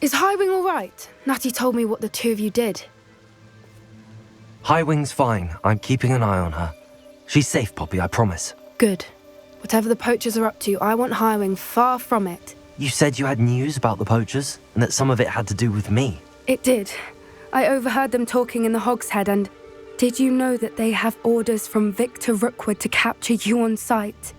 Is Highwing all right? Natty told me what the two of you did. Highwing's fine. I'm keeping an eye on her. She's safe, Poppy, I promise. Good. Whatever the poachers are up to, I want Highwing far from it. You said you had news about the poachers, and that some of it had to do with me. It did. I overheard them talking in the Hogshead, and did you know that they have orders from Victor Rookwood to capture you on sight?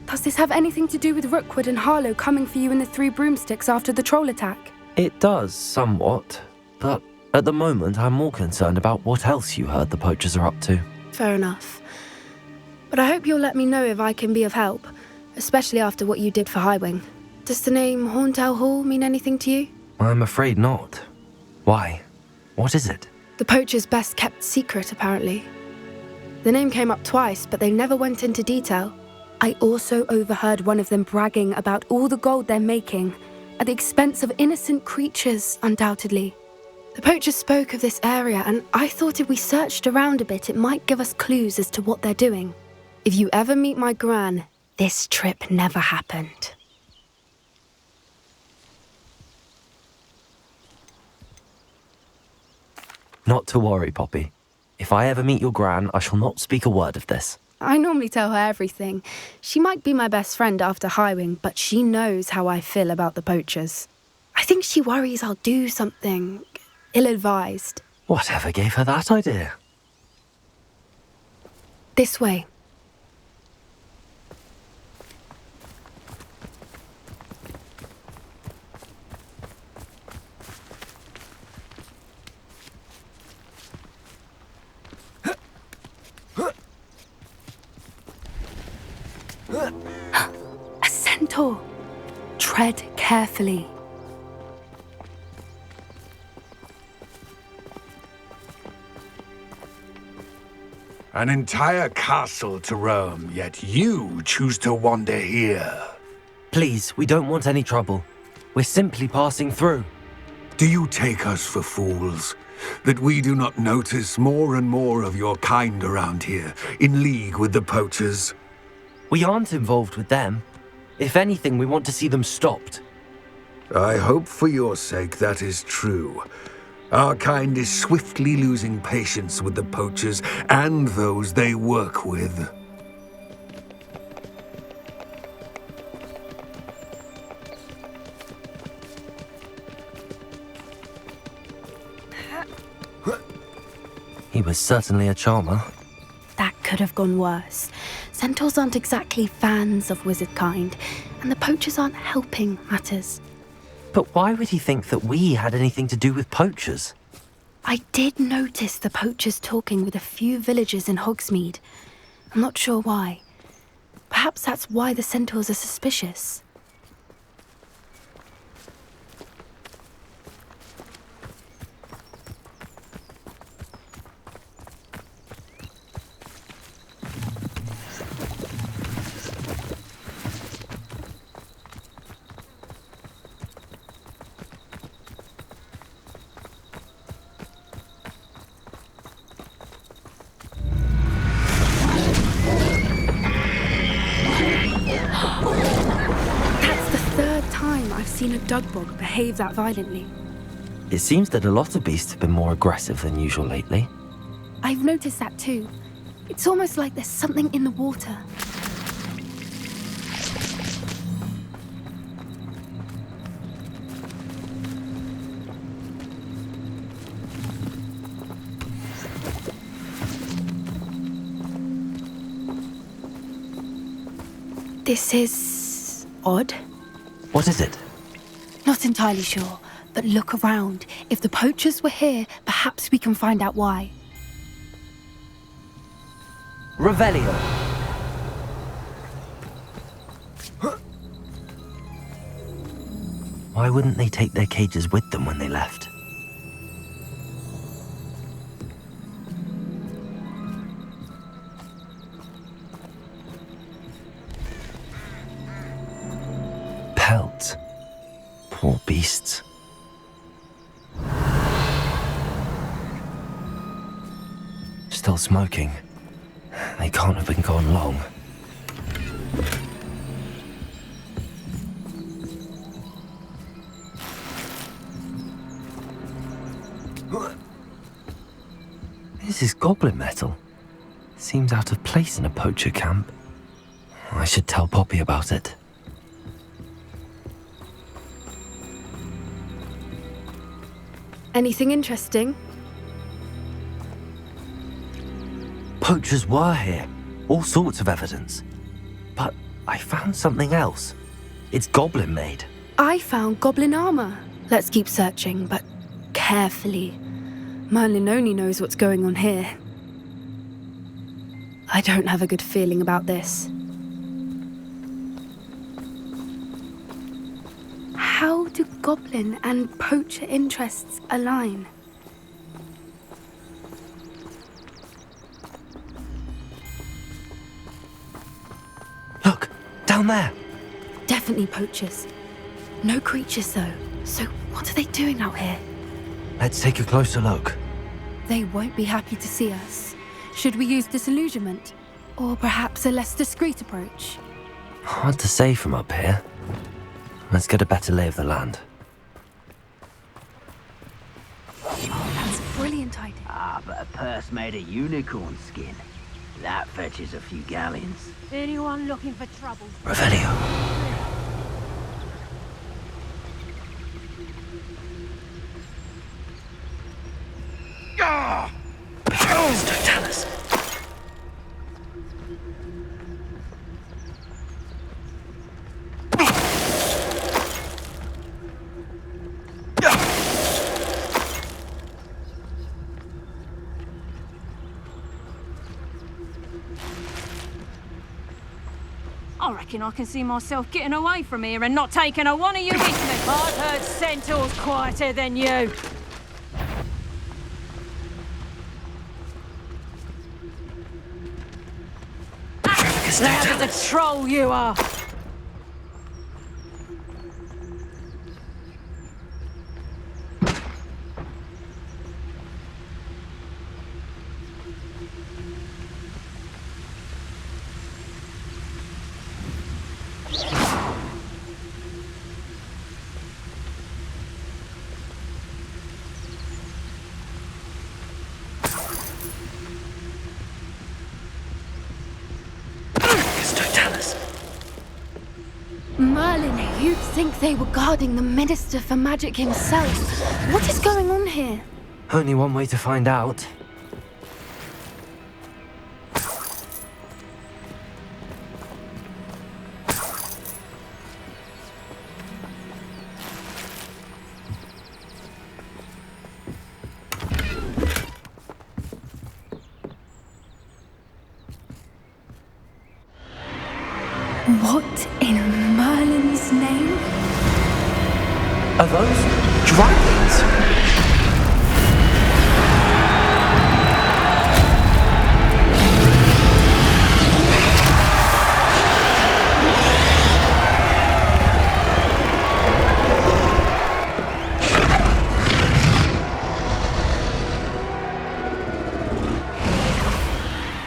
Does this have anything to do with Rookwood and Harlow coming for you in the Three Broomsticks after the troll attack? It does, somewhat. But at the moment, I'm more concerned about what else you heard the poachers are up to. Fair enough. But I hope you'll let me know if I can be of help, especially after what you did for Highwing. Does the name Horntail Hall mean anything to you? I'm afraid not. Why? What is it? The poachers' best-kept secret, apparently. The name came up twice, but they never went into detail. I also overheard one of them bragging about all the gold they're making, at the expense of innocent creatures, undoubtedly. The poachers spoke of this area, and I thought if we searched around a bit, it might give us clues as to what they're doing. If you ever meet my gran, this trip never happened. Not to worry, Poppy. If I ever meet your gran, I shall not speak a word of this. I normally tell her everything. She might be my best friend after Highwing, but she knows how I feel about the poachers. I think she worries I'll do something ill-advised. Whatever gave her that idea? This way. A centaur. Tread carefully. An entire castle to roam, yet you choose to wander here. Please, we don't want any trouble. We're simply passing through. Do you take us for fools? That we do not notice more and more of your kind around here, in league with the poachers? We aren't involved with them. If anything, we want to see them stopped. I hope for your sake that is true. Our kind is swiftly losing patience with the poachers and those they work with. He was certainly a charmer. That could have gone worse. Centaurs aren't exactly fans of wizard kind, and the poachers aren't helping matters. But why would he think that we had anything to do with poachers? I did notice the poachers talking with a few villagers in Hogsmeade. I'm not sure why. Perhaps that's why the centaurs are suspicious. I've seen a dugbog behave that violently. It seems that a lot of beasts have been more aggressive than usual lately. I've noticed that too. It's almost like there's something in the water. This is odd. What is it? Not entirely sure, but look around. If the poachers were here, perhaps we can find out why. Revelio. Why wouldn't they take their cages with them when they left? Pelt. Poor beasts. Still smoking. They can't have been gone long. This is goblin metal. Seems out of place in a poacher camp. I should tell Poppy about it. Anything interesting? Poachers were here. All sorts of evidence. But I found something else. It's goblin made. I found goblin armor. Let's keep searching, but carefully. Merlin only knows what's going on here. I don't have a good feeling about this. How do goblin and poacher interests align? Look, down there. Definitely poachers. No creatures though. So what are they doing out here? Let's take a closer look. They won't be happy to see us. Should we use disillusionment? Or perhaps a less discreet approach? Hard to say from up here. Let's get a better lay of the land. Oh, that's a brilliant idea. Ah, but a purse made of unicorn skin. That fetches a few galleons. Anyone looking for trouble? Revelio. Don't tell us. I reckon I can see myself getting away from here and not taking a one of you with me. I've heard Centaur's quieter than you. Loud as a troll you are. Merlin, you'd think they were guarding the Minister for Magic himself. What is going on here? Only one way to find out. What in Merlin's name? Are those dragons?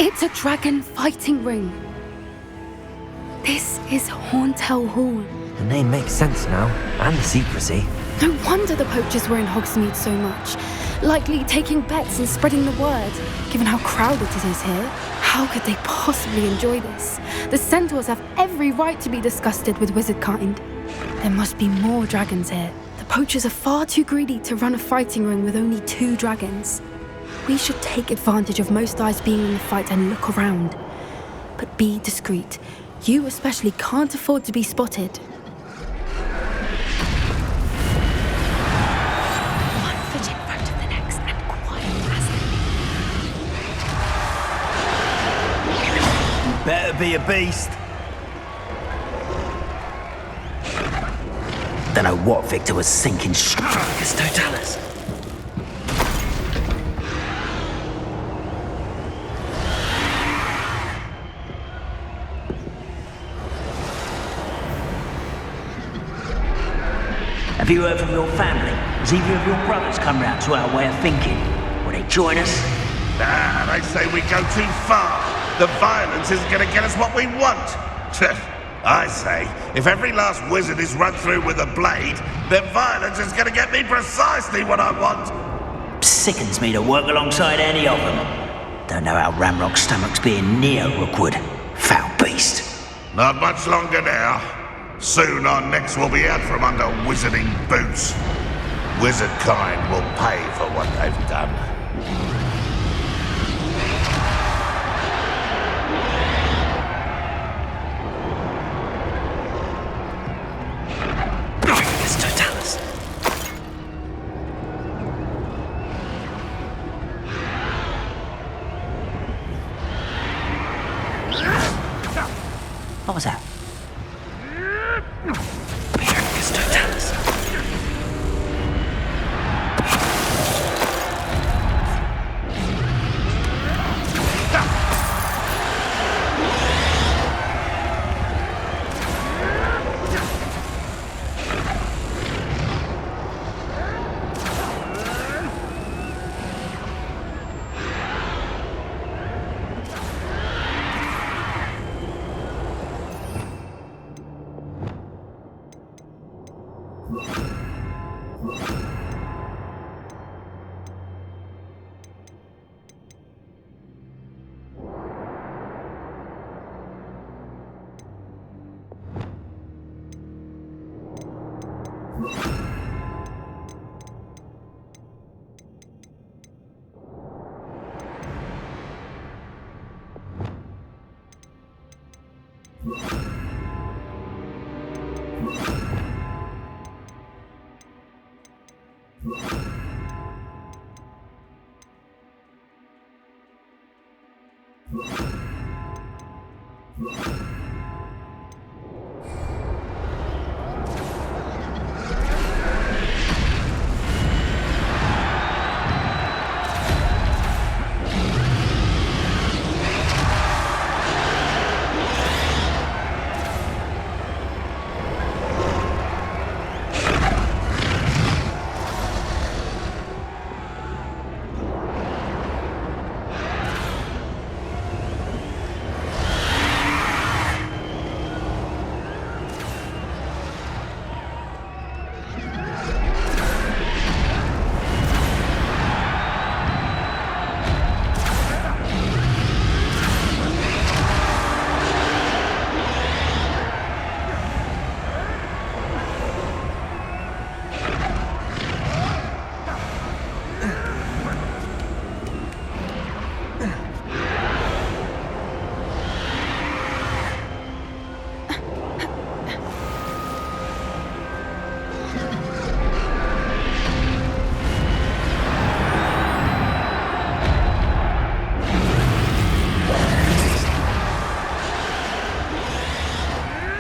It's a dragon fighting ring. This is Horntail Hall. The name makes sense now, and the secrecy. No wonder the poachers were in Hogsmeade so much. Likely taking bets and spreading the word, given how crowded it is here. How could they possibly enjoy this? The Centaurs have every right to be disgusted with wizard kind. There must be more dragons here. The poachers are far too greedy to run a fighting ring with only 2 dragons. We should take advantage of most eyes being in the fight and look around. But be discreet. You especially can't afford to be spotted. One foot in front of the next and quiet as Better be a beast. Don't know what Victor was thinking. Just don't tell us. Have you heard from your family? Has either of your brothers come round to our way of thinking? Will they join us? Nah, they say we go too far. The violence isn't going to get us what we want. I say, if every last wizard is run through with a blade, then violence is going to get me precisely what I want. Sickens me to work alongside any of them. Don't know how Ramrock's stomach's being near Rookwood. Foul beast. Not much longer now. Soon our necks will be out from under wizarding boots. Wizard kind will pay for what they've done. It's Totalis. What was that? It's Totalis.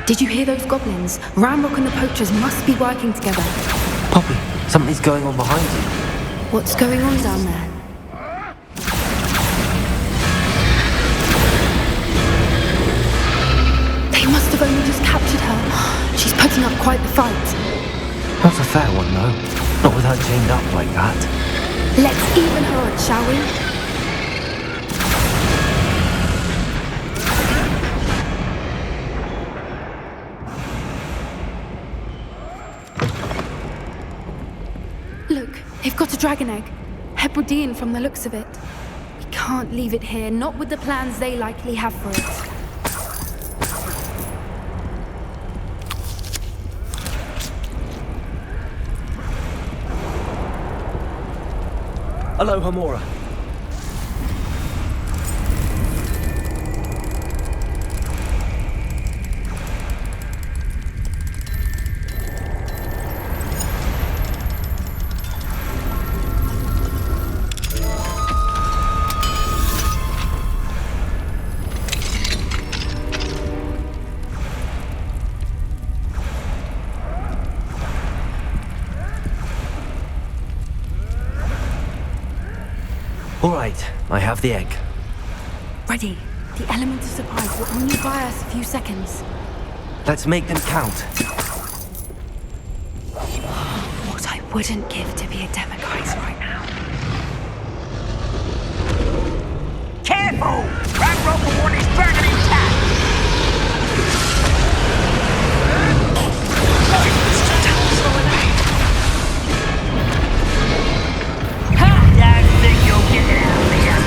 Did you hear those goblins? Ramrock and the poachers must be working together. Poppy, something's going on behind you. What's going on down there? They must have only just captured her. She's putting up quite the fight. Not a fair one, though. Not with her chained up like that. Let's even her on, shall we? Look, they've got a dragon egg. Hebridean from the looks of it. We can't leave it here, not with the plans they likely have for it. Hello, Hamora. All right, I have the egg. Ready. The element of surprise will only buy us a few seconds. Let's make them count. What I wouldn't give to be a Demiguise right now. Careful! Ramrock will want his dragon intact! Ha! Don't think you'll get out of here!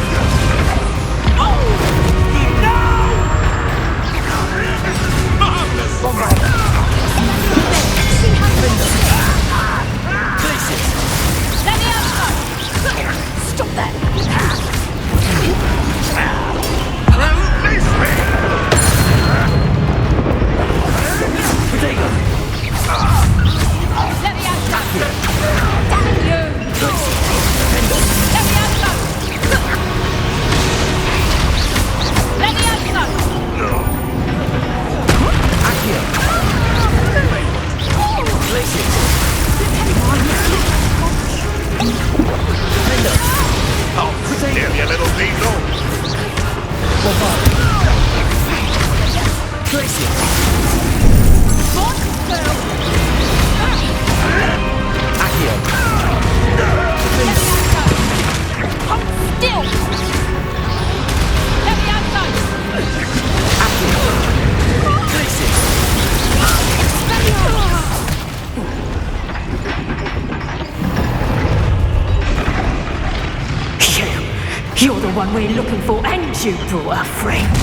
one we're looking for, and you brought a friend.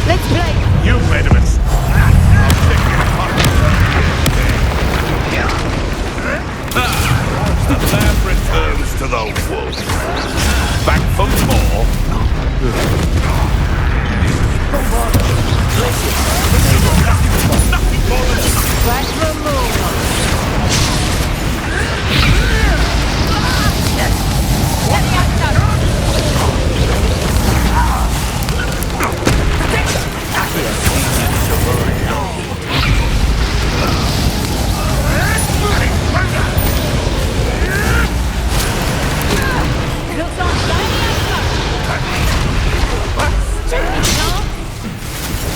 Let's play. You made a mistake. The lamb returns to the wolf. Back for more. Nothing more than Back for more. Let me out.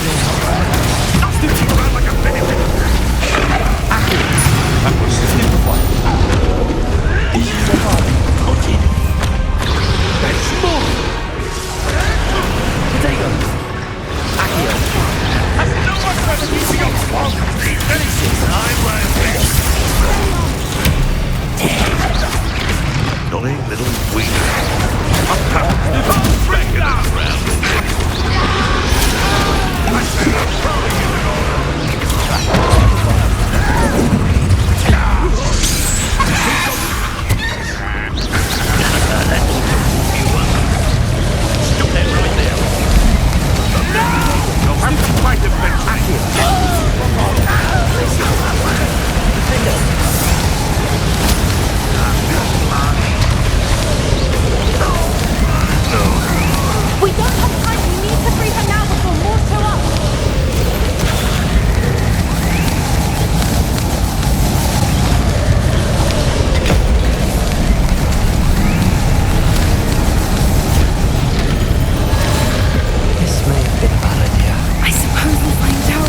Looks on sticking around like a benefit. That was simplified. This is the body. Coated. That's more. Potato. Accio. That's no one trying to keep me on swamp. These medicines. I'm right there. Naughty little weasel. Bring down. I said I'm throwing you in order. Stop that right there. No! I'm quite a We don't have time. We need to free her now before more show up. This may have been a bad idea. I suppose we'll find out.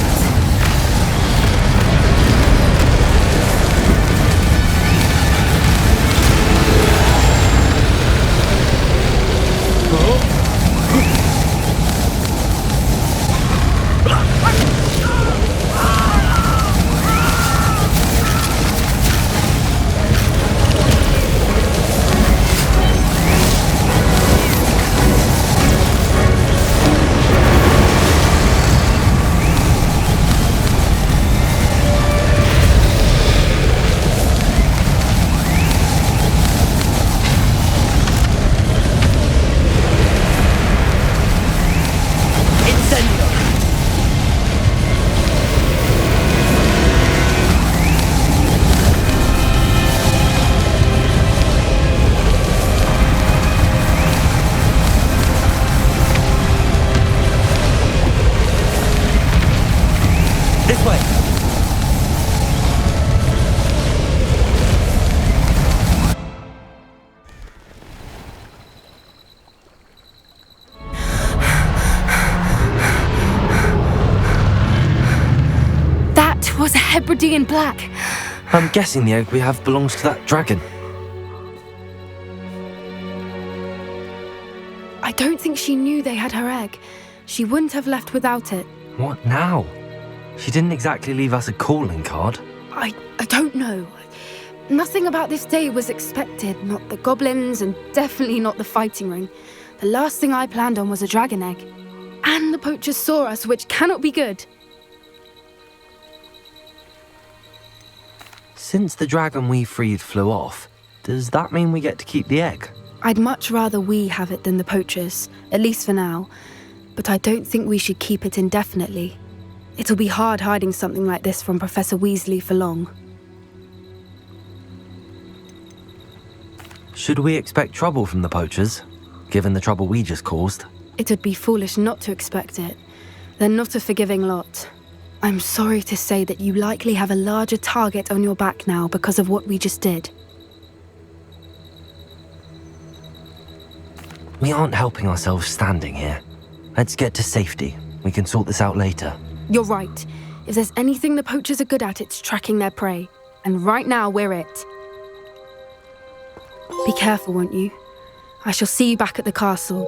This way. That was a Hebridean black. I'm guessing the egg we have belongs to that dragon. I don't think she knew they had her egg. She wouldn't have left without it. What now? She didn't exactly leave us a calling card. I don't know. Nothing about this day was expected. Not the goblins, and definitely not the fighting ring. The last thing I planned on was a dragon egg. And the poachers saw us, which cannot be good. Since the dragon we freed flew off, does that mean we get to keep the egg? I'd much rather we have it than the poachers, at least for now. But I don't think we should keep it indefinitely. It'll be hard hiding something like this from Professor Weasley for long. Should we expect trouble from the poachers, given the trouble we just caused? It'd be foolish not to expect it. They're not a forgiving lot. I'm sorry to say that you likely have a larger target on your back now because of what we just did. We aren't helping ourselves standing here. Let's get to safety. We can sort this out later. You're right. If there's anything the poachers are good at, it's tracking their prey. And right now, we're it. Be careful, won't you? I shall see you back at the castle.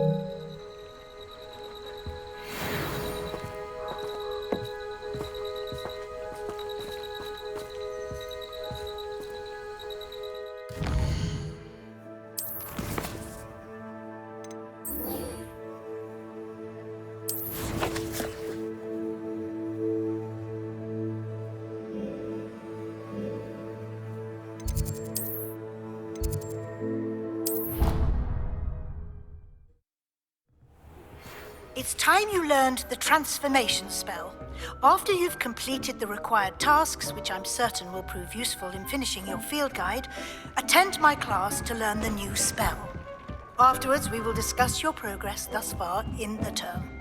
It's time you learned the transformation spell. After you've completed the required tasks, which I'm certain will prove useful in finishing your field guide, attend my class to learn the new spell. Afterwards, we will discuss your progress thus far in the term.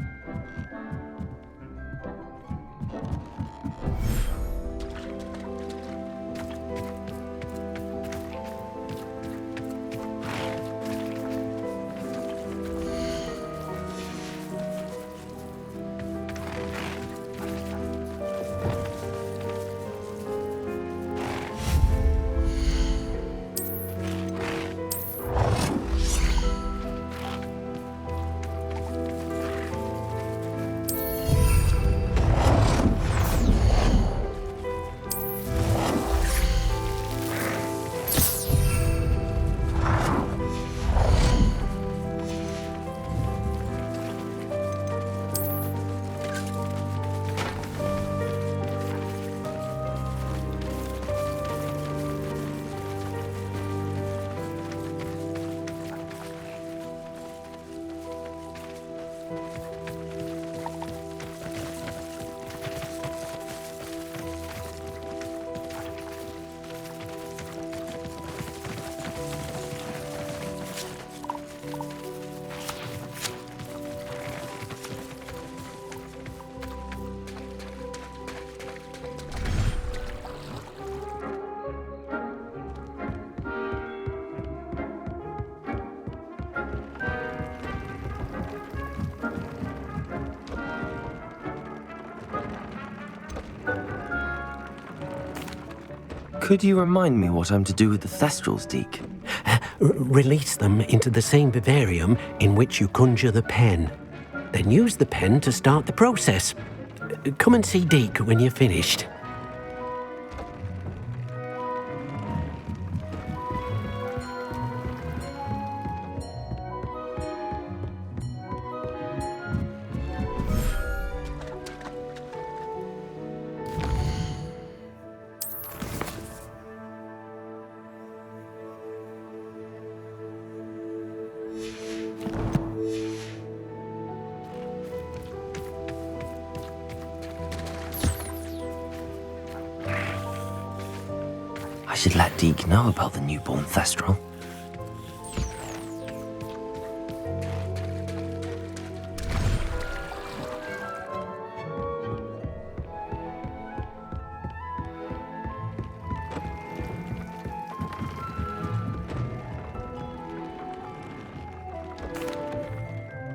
Could you remind me what I'm to do with the Thestrals, Deek? Release them into the same vivarium in which you conjure the pen. Then use the pen to start the process. Come and see Deek when you're finished. I should let Deek know about the newborn Thestral.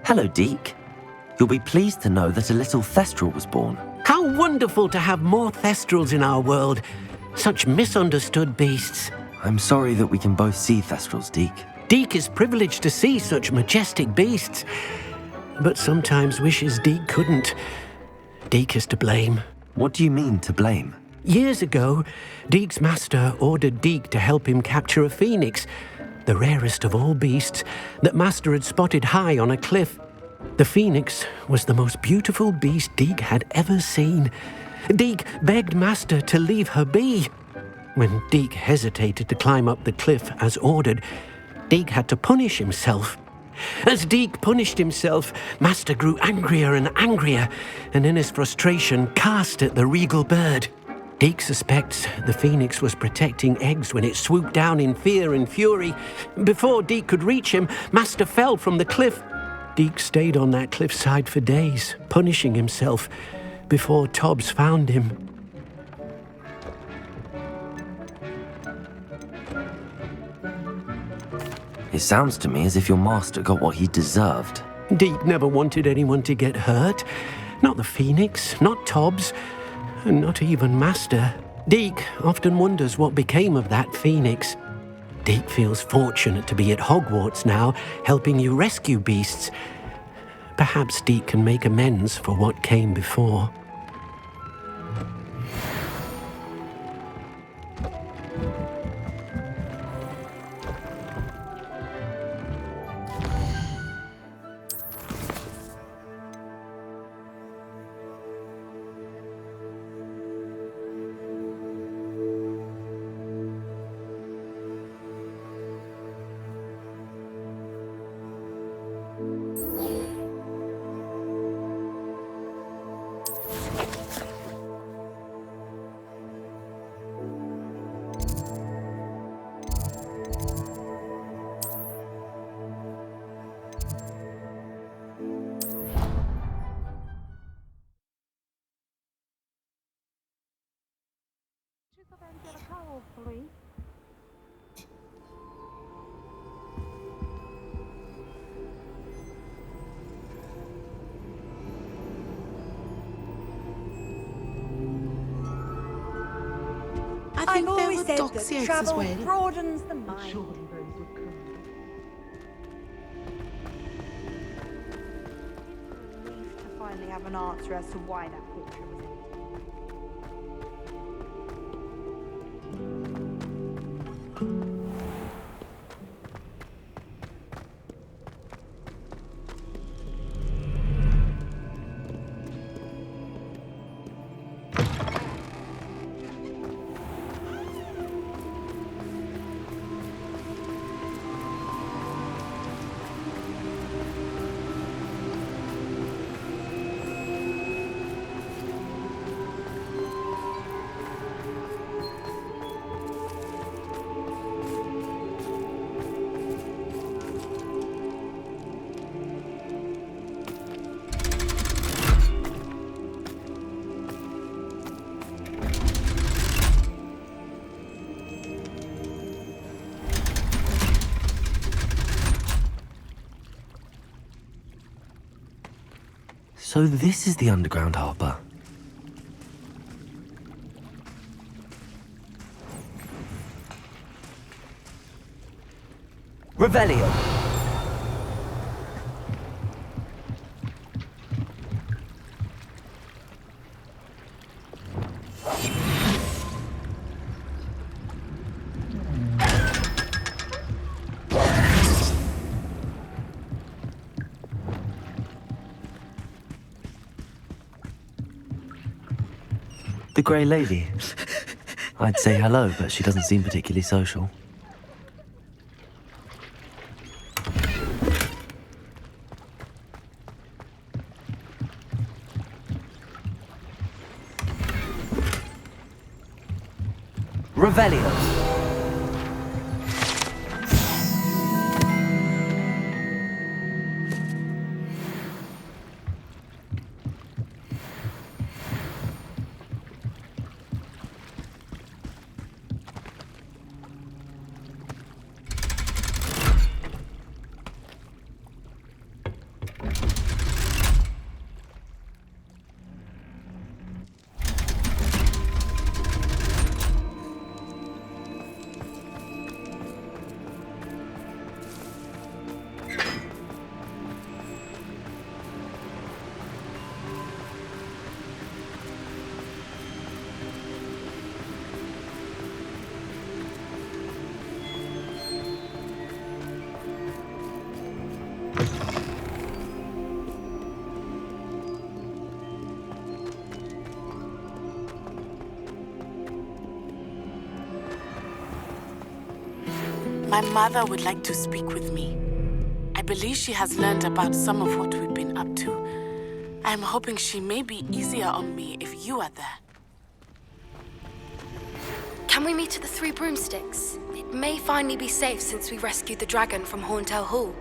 Hello, Deek. You'll be pleased to know that a little Thestral was born. How wonderful to have more Thestrals in our world. Such misunderstood beasts. I'm sorry that we can both see Thestrals, Deek. Deek is privileged to see such majestic beasts, but sometimes wishes Deek couldn't. Deek is to blame. What do you mean, to blame? Years ago, Deek's master ordered Deek to help him capture a phoenix, the rarest of all beasts that master had spotted high on a cliff. The phoenix was the most beautiful beast Deek had ever seen. Deek begged master to leave her be. When Deek hesitated to climb up the cliff as ordered, Deek had to punish himself. As Deek punished himself, master grew angrier and angrier, and in his frustration cast at the regal bird. Deek suspects the phoenix was protecting eggs when it swooped down in fear and fury. Before Deek could reach him, master fell from the cliff. Deek stayed on that cliffside for days, punishing himself, before Tobbs found him. It sounds to me as if your master got what he deserved. Deek never wanted anyone to get hurt. Not the phoenix, not Tobbs, and not even master. Deek often wonders what became of that phoenix. Deek feels fortunate to be at Hogwarts now, helping you rescue beasts. Perhaps Deek can make amends for what came before. I've always said that travel broadens the mind. Relief to finally have an answer as to why that picture was empty. So this is the underground harbour. Revelio. The Grey Lady. I'd say hello, but she doesn't seem particularly social. Revelio. My mother would like to speak with me. I believe she has learned about some of what we've been up to. I'm hoping she may be easier on me if you are there. Can we meet at the Three Broomsticks? It may finally be safe since we rescued the dragon from Horntail Hall.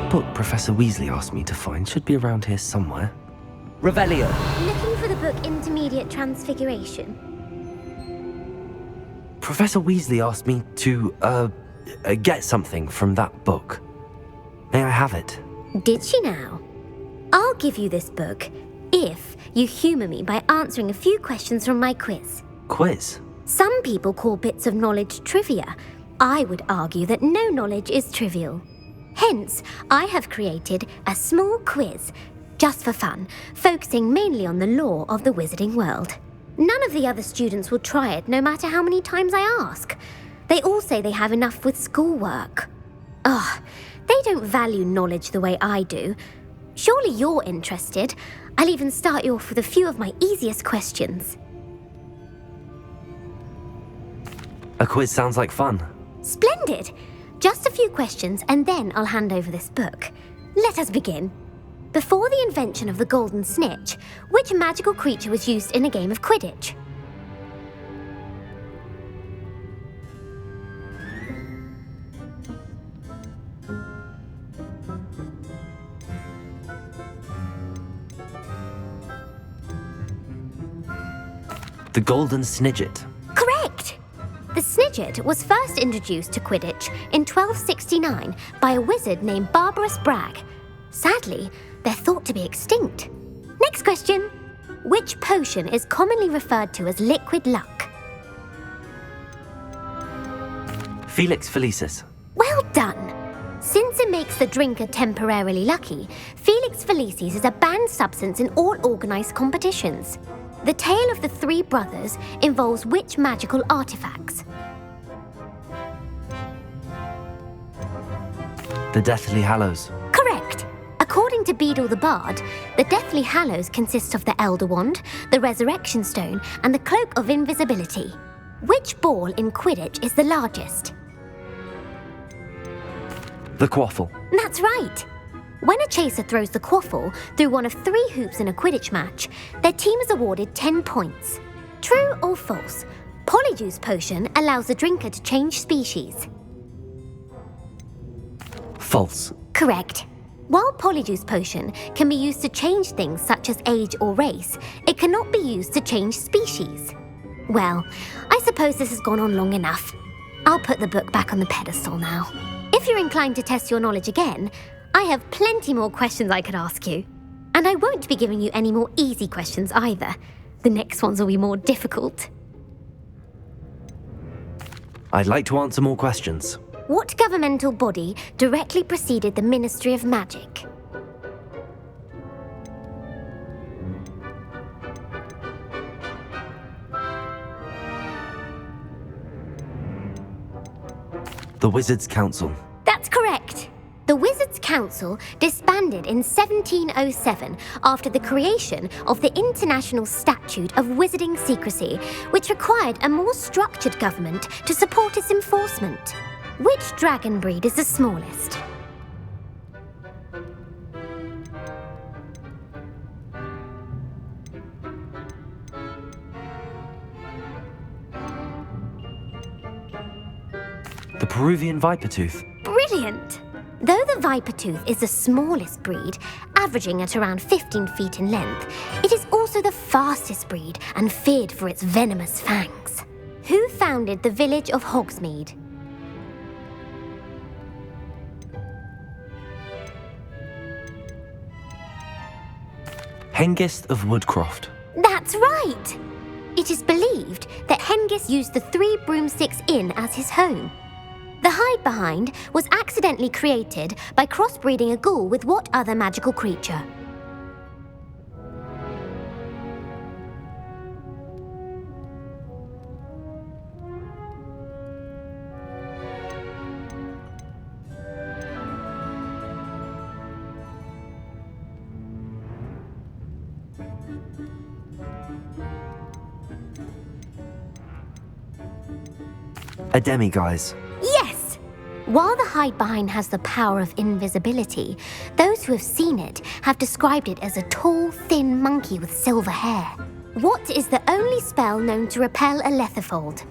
Book Professor Weasley asked me to find should be around here somewhere. Revelio. Looking for the book Intermediate Transfiguration. Professor Weasley asked me to, get something from that book. May I have it? Did she now? I'll give you this book if you humour me by answering a few questions from my quiz. Quiz? Some people call bits of knowledge trivia. I would argue that no knowledge is trivial. Hence, I have created a small quiz, just for fun, focusing mainly on the lore of the wizarding world. None of the other students will try it, no matter how many times I ask. They all say they have enough with schoolwork. Ugh, they don't value knowledge the way I do. Surely you're interested. I'll even start you off with a few of my easiest questions. A quiz sounds like fun. Splendid! Just a few questions and then I'll hand over this book. Let us begin. Before the invention of the golden snitch, which magical creature was used in a game of Quidditch? The golden snidget. Correct! The snidget was first introduced to Quidditch in 1269 by a wizard named Barbarous Bragg. Sadly, they're thought to be extinct. Next question. Which potion is commonly referred to as liquid luck? Felix Felicis. Well done! Since it makes the drinker temporarily lucky, Felix Felicis is a banned substance in all organised competitions. The tale of the three brothers involves which magical artifacts? The Deathly Hallows. Correct! According to Beadle the Bard, the Deathly Hallows consist of the Elder Wand, the Resurrection Stone, and the Cloak of Invisibility. Which ball in Quidditch is the largest? The Quaffle. That's right! When a chaser throws the quaffle through one of 3 hoops in a Quidditch match, their team is awarded 10 points. True or false? Polyjuice Potion allows the drinker to change species. False. Correct. While Polyjuice Potion can be used to change things such as age or race, it cannot be used to change species. Well, I suppose this has gone on long enough. I'll put the book back on the pedestal now. If you're inclined to test your knowledge again, I have plenty more questions I could ask you. And I won't be giving you any more easy questions either. The next ones will be more difficult. I'd like to answer more questions. What governmental body directly preceded the Ministry of Magic? The Wizards' Council. That's correct. The Wizards' Council disbanded in 1707 after the creation of the International Statute of Wizarding Secrecy, which required a more structured government to support its enforcement. Which dragon breed is the smallest? The Peruvian Vipertooth. Brilliant! Though the Vipertooth is the smallest breed, averaging at around 15 feet in length, it is also the fastest breed and feared for its venomous fangs. Who founded the village of Hogsmeade? Hengist of Woodcroft. That's right! It is believed that Hengist used the 3 Broomsticks Inn as his home. The hide-behind was accidentally created by crossbreeding a ghoul with what other magical creature? A Demiguise. Yes! While the hide-behind has the power of invisibility, those who have seen it have described it as a tall, thin monkey with silver hair. What is the only spell known to repel a lethifold?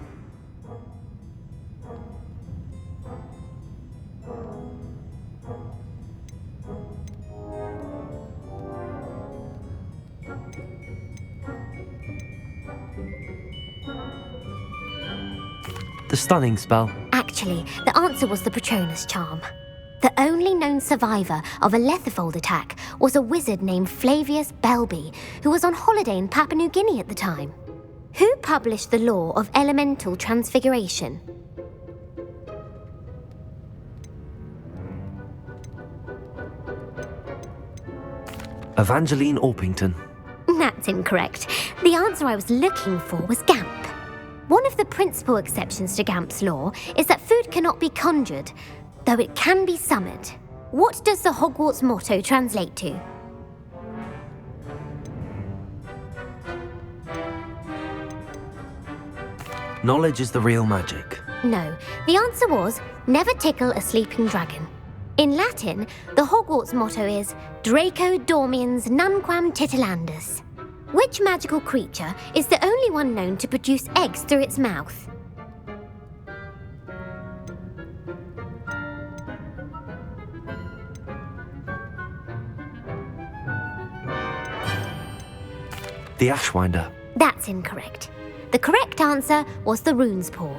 The Stunning Spell. Actually, the answer was the Patronus Charm. The only known survivor of a lethifold attack was a wizard named Flavius Belby, who was on holiday in Papua New Guinea at the time. Who published the law of elemental transfiguration? Evangeline Orpington. That's incorrect. The answer I was looking for was Gamp. One of the principal exceptions to Gamp's law is that food cannot be conjured, though it can be summoned. What does the Hogwarts motto translate to? Knowledge is the real magic. No, the answer was never tickle a sleeping dragon. In Latin, the Hogwarts motto is Draco dormiens nunquam titilandus. Which magical creature is the only one known to produce eggs through its mouth? The Ashwinder. That's incorrect. The correct answer was the rune's paw.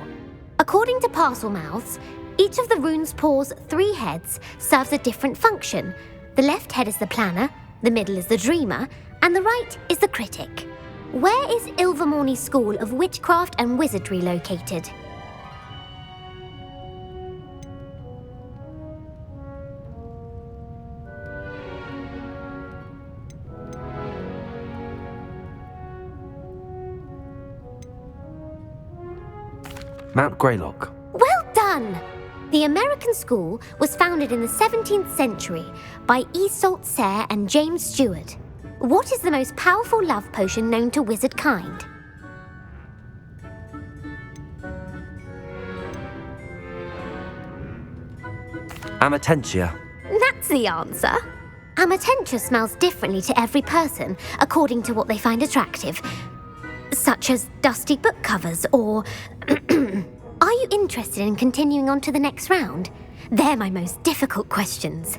According to Parselmouths, each of the rune's paw's 3 heads serves a different function. The left head is the planner, the middle is the dreamer, and the right is the critic. Where is Ilvermorny School of Witchcraft and Wizardry located? Mount Greylock. Well done! The American school was founded in the 17th century by Iseult Sayre and James Stewart. What is the most powerful love potion known to wizard kind? Amatentia. That's the answer. Amatentia smells differently to every person according to what they find attractive, such as dusty book covers or... Are you interested in continuing on to the next round? They're my most difficult questions.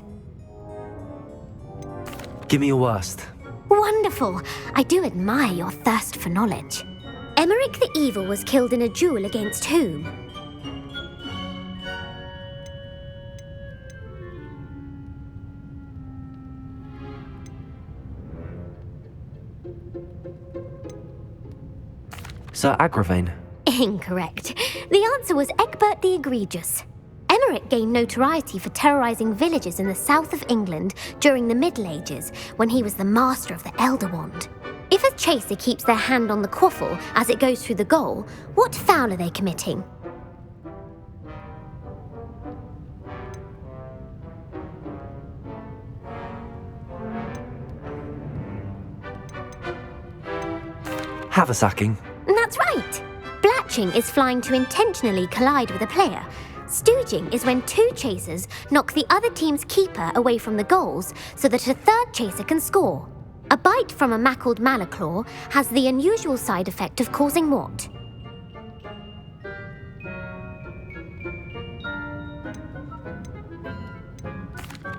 Give me your worst. Wonderful. I do admire your thirst for knowledge. Emmerich the Evil was killed in a duel against whom? Sir Agravain. Incorrect. The answer was Egbert the Egregious. Emmerich gained notoriety for terrorising villages in the south of England during the Middle Ages, when he was the master of the Elder Wand. If a chaser keeps their hand on the quaffle as it goes through the goal, what foul are they committing? Haversacking. That's right. Blatching is flying to intentionally collide with a player. Stooging is when 2 chasers knock the other team's keeper away from the goals so that a third chaser can score. A bite from a mackled malaclaw has the unusual side effect of causing what?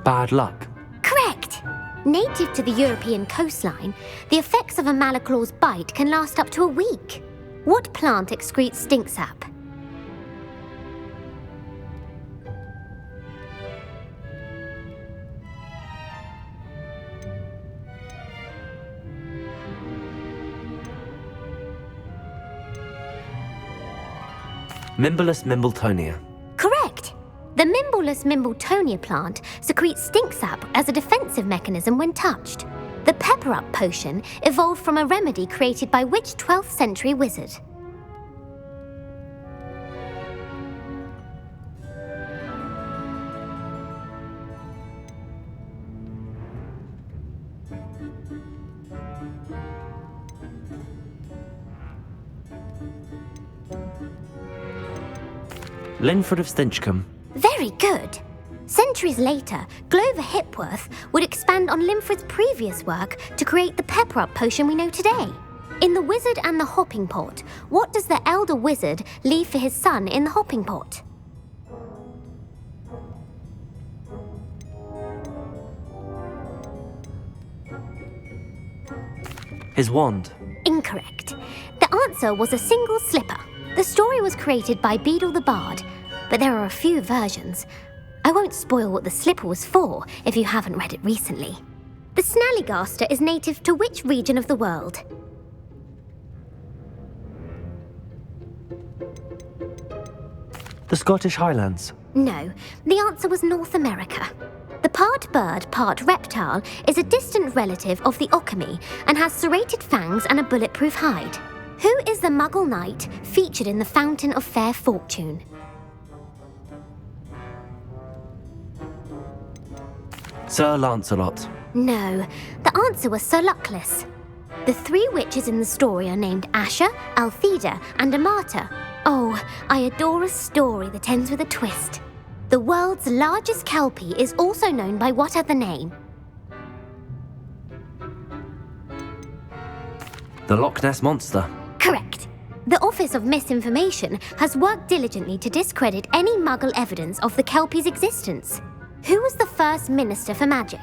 Bad luck. Correct! Native to the European coastline, the effects of a malaclaw's bite can last up to a week. What plant excretes stink sap? Mimblelus Mimbletonia. Correct! The Mimblelus Mimbletonia plant secretes stink sap as a defensive mechanism when touched. The Pepper Up potion evolved from a remedy created by which 12th century wizard? Linford of Stinchcombe. Very good. Centuries later, Glover Hipworth would expand on Linford's previous work to create the Pepper Up potion we know today. In The Wizard and the Hopping Pot, what does the elder wizard leave for his son in the hopping pot? His wand. Incorrect. The answer was a single slipper. The story was created by Beadle the Bard, but there are a few versions. I won't spoil what the slipper was for if you haven't read it recently. The Snallygaster is native to which region of the world? The Scottish Highlands. No, the answer was North America. The part bird, part reptile is a distant relative of the Occamy and has serrated fangs and a bulletproof hide. Who is the Muggle knight featured in the Fountain of Fair Fortune? Sir Lancelot. No, the answer was Sir Luckless. The 3 witches in the story are named Asher, Altheda, and Amata. Oh, Oh, I adore a story that ends with a twist. The world's largest kelpie is also known by what other name? The Loch Ness Monster. Correct. The Office of Misinformation has worked diligently to discredit any Muggle evidence of the kelpie's existence. Who was the first Minister for Magic?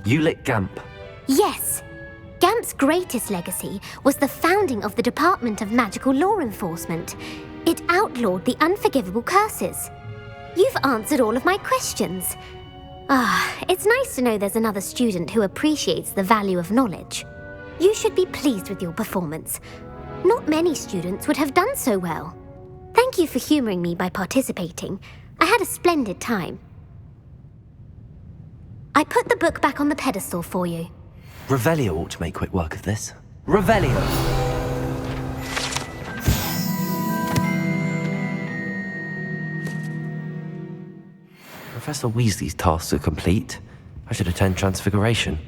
Ulick Gamp. Yes! Gamp's greatest legacy was the founding of the Department of Magical Law Enforcement. It outlawed the unforgivable curses. You've answered all of my questions. It's nice to know there's another student who appreciates the value of knowledge. You should be pleased with your performance. Not many students would have done so well. Thank you for humouring me by participating. I had a splendid time. I put the book back on the pedestal for you. Revelio ought to make quick work of this. Revelio! Professor Weasley's tasks are complete. I should attend Transfiguration.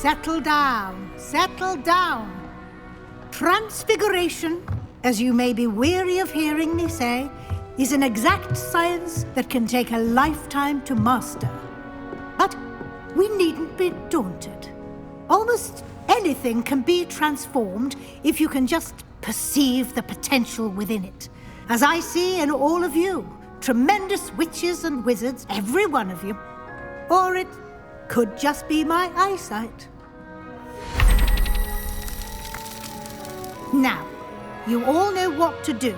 Settle down, settle down. Transfiguration, as you may be weary of hearing me say, is an exact science that can take a lifetime to master. But we needn't be daunted. Almost anything can be transformed if you can just perceive the potential within it. As I see in all of you, tremendous witches and wizards, every one of you. Or it could just be my eyesight. Now, you all know what to do.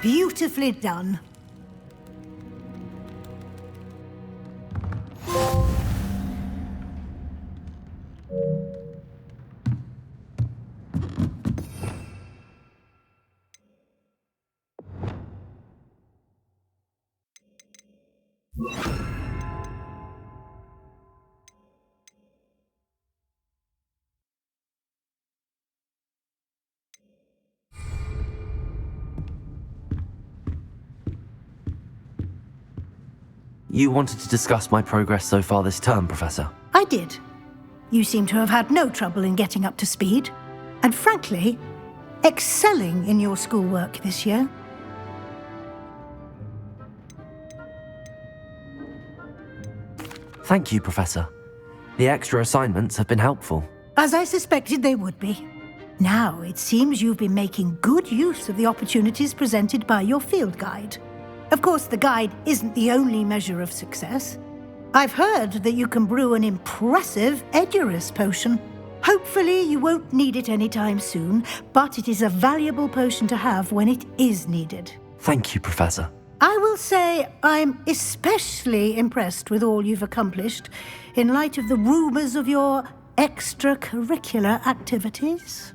Beautifully done. You wanted to discuss my progress so far this term, Professor? I did. You seem to have had no trouble in getting up to speed, and frankly, excelling in your schoolwork this year. Thank you, Professor. The extra assignments have been helpful. As I suspected they would be. Now, it seems you've been making good use of the opportunities presented by your field guide. Of course, the guide isn't the only measure of success. I've heard that you can brew an impressive Edurus potion. Hopefully, you won't need it anytime soon, but it is a valuable potion to have when it is needed. Thank you, Professor. I will say I'm especially impressed with all you've accomplished in light of the rumors of your extracurricular activities.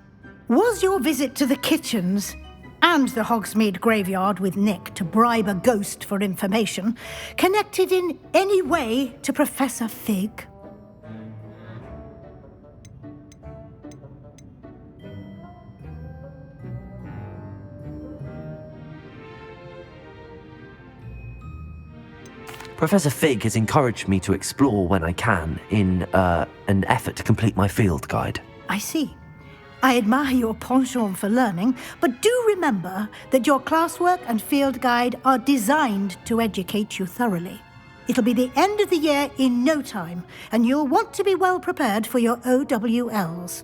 Was your visit to the kitchens and the Hogsmeade graveyard with Nick to bribe a ghost for information connected in any way to Professor Fig? Professor Fig has encouraged me to explore when I can in an effort to complete my field guide. I see. I admire your penchant for learning, but do remember that your classwork and field guide are designed to educate you thoroughly. It'll be the end of the year in no time, and you'll want to be well prepared for your OWLs.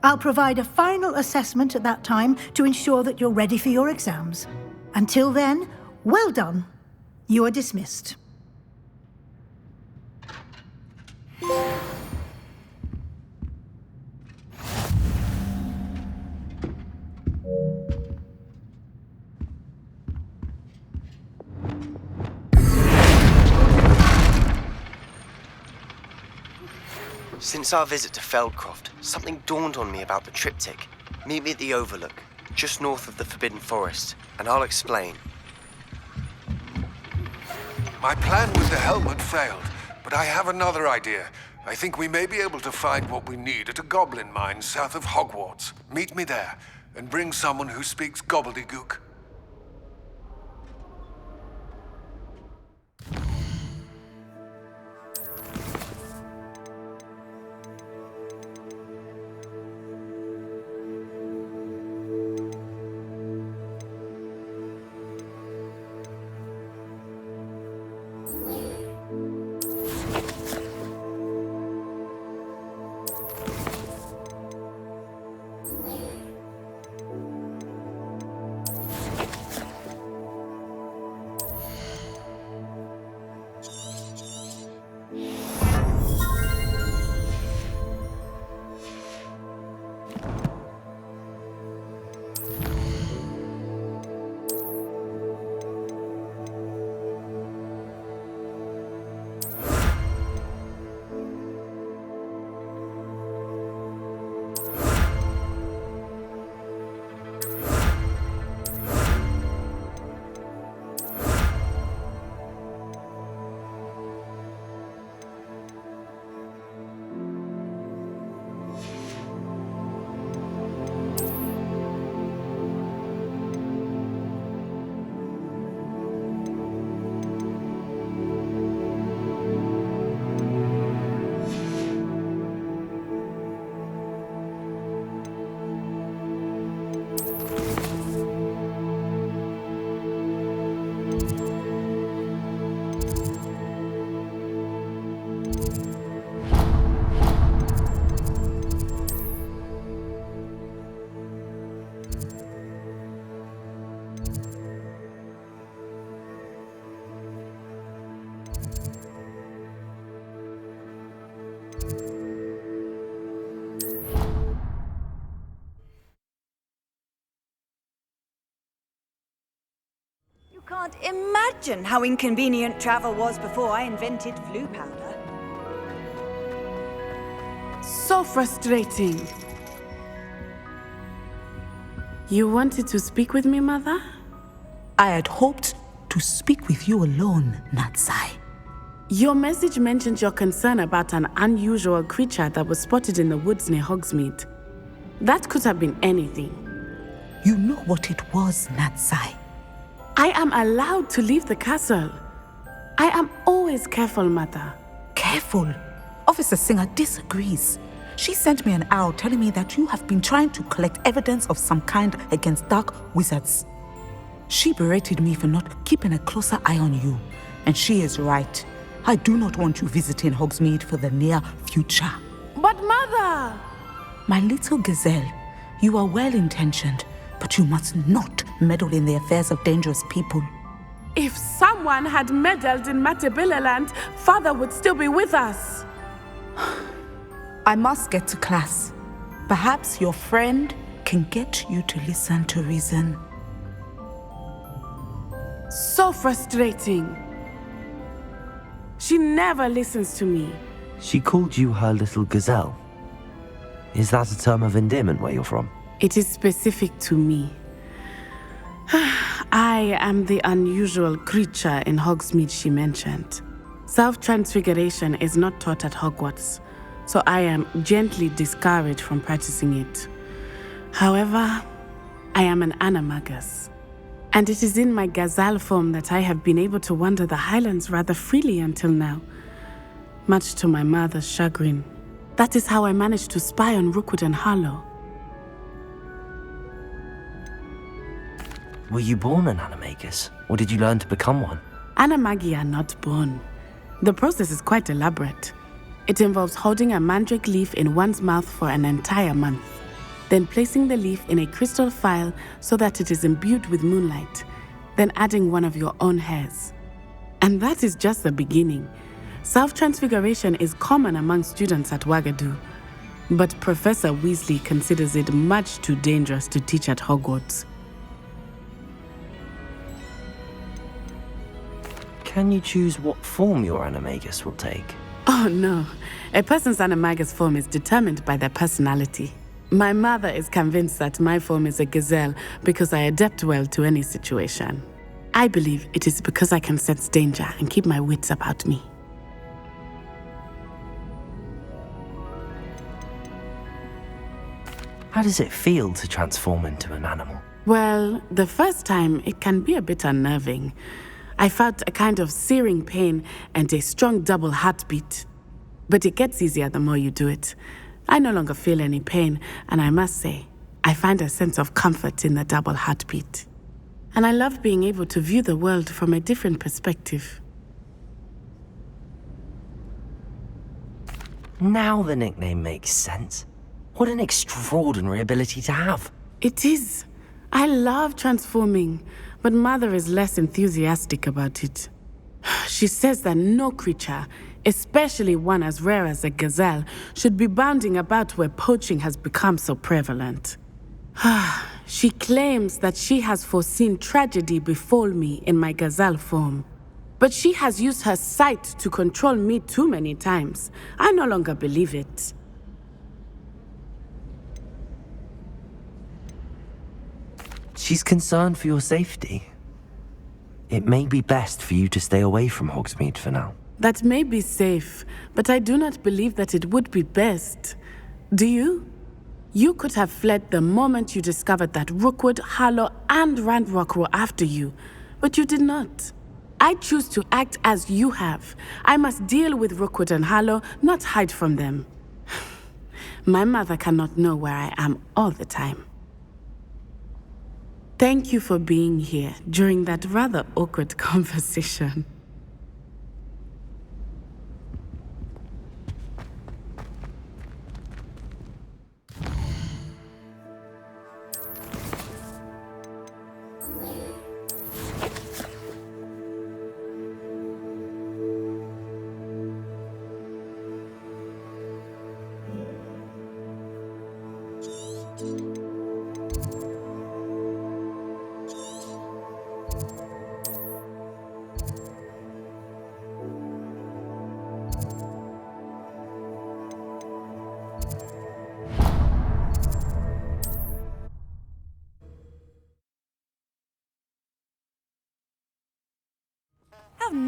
I'll provide a final assessment at that time to ensure that you're ready for your exams. Until then, well done. You are dismissed. Since our visit to Feldcroft, something dawned on me about the triptych. Meet me at the Overlook, just north of the Forbidden Forest, and I'll explain. My plan with the helmet failed, but I have another idea. I think we may be able to find what we need at a goblin mine south of Hogwarts. Meet me there, and bring someone who speaks gobbledygook. Can't imagine how inconvenient travel was before I invented Floo powder. So frustrating. You wanted to speak with me, Mother? I had hoped to speak with you alone, Natsai. Your message mentioned your concern about an unusual creature that was spotted in the woods near Hogsmeade. That could have been anything. You know what it was, Natsai. I am allowed to leave the castle. I am always careful, Mother. Careful? Officer Singer disagrees. She sent me an owl telling me that you have been trying to collect evidence of some kind against dark wizards. She berated me for not keeping a closer eye on you, and she is right. I do not want you visiting Hogsmeade for the near future. But Mother! My little gazelle, you are well-intentioned, but you must not meddle in the affairs of dangerous people. If someone had meddled in Matabeleland, Father would still be with us. I must get to class. Perhaps your friend can get you to listen to reason. So frustrating. She never listens to me. She called you her little gazelle. Is that a term of endearment where you're from? It is specific to me. I am the unusual creature in Hogsmeade she mentioned. Self-transfiguration is not taught at Hogwarts, so I am gently discouraged from practicing it. However, I am an animagus, and it is in my gazelle form that I have been able to wander the Highlands rather freely until now, much to my mother's chagrin. That is how I managed to spy on Rookwood and Harlow. Were you born an animagus, or did you learn to become one? Animagi are not born. The process is quite elaborate. It involves holding a mandrake leaf in one's mouth for an entire month, then placing the leaf in a crystal phial so that it is imbued with moonlight, then adding one of your own hairs. And that is just the beginning. Self-transfiguration is common among students at Wagadu, but Professor Weasley considers it much too dangerous to teach at Hogwarts. Can you choose what form your animagus will take? Oh no, a person's animagus form is determined by their personality. My mother is convinced that my form is a gazelle because I adapt well to any situation. I believe it is because I can sense danger and keep my wits about me. How does it feel to transform into an animal? Well, the first time it can be a bit unnerving. I felt a kind of searing pain and a strong double heartbeat. But it gets easier the more you do it. I no longer feel any pain, and I must say, I find a sense of comfort in the double heartbeat. And I love being able to view the world from a different perspective. Now the nickname makes sense. What an extraordinary ability to have. It is. I love transforming, but Mother is less enthusiastic about it. She says that no creature, especially one as rare as a gazelle, should be bounding about where poaching has become so prevalent. She claims that she has foreseen tragedy befall me in my gazelle form. But she has used her sight to control me too many times. I no longer believe it. She's concerned for your safety. It may be best for you to stay away from Hogsmeade for now. That may be safe, but I do not believe that it would be best. Do you? You could have fled the moment you discovered that Rookwood, Harlow, and Ranrock were after you, but you did not. I choose to act as you have. I must deal with Rookwood and Harlow, not hide from them. My mother cannot know where I am all the time. Thank you for being here during that rather awkward conversation.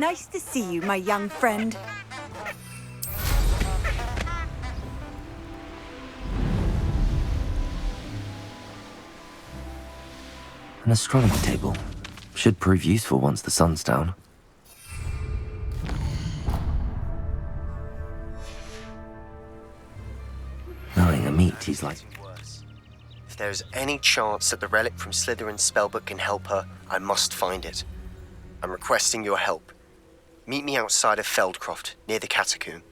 Nice to see you, my young friend. An astronomy table. Should prove useful once the sun's down. Knowing Amit, he's like... If there's any chance that the relic from Slytherin's spellbook can help her, I must find it. I'm requesting your help. Meet me outside of Feldcroft, near the catacomb.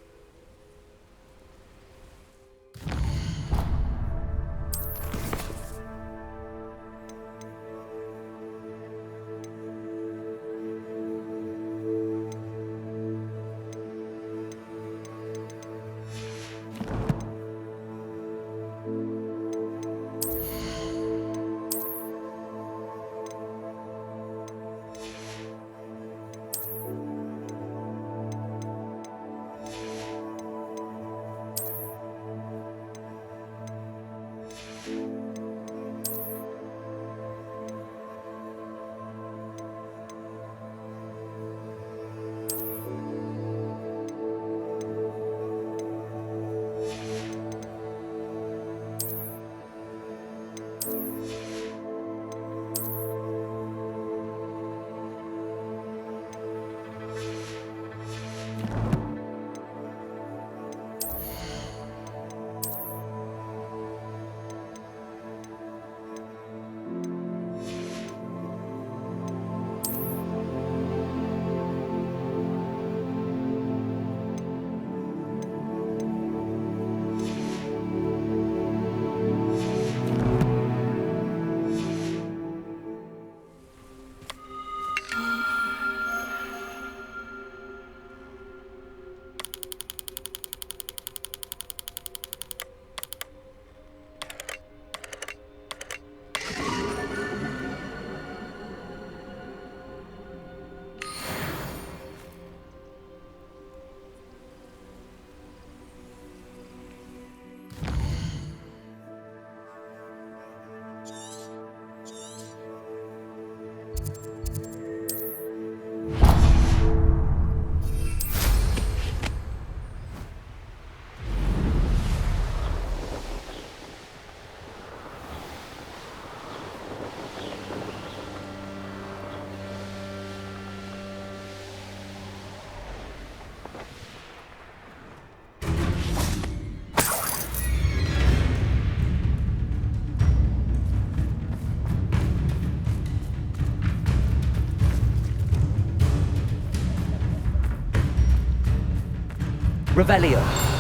Revelio.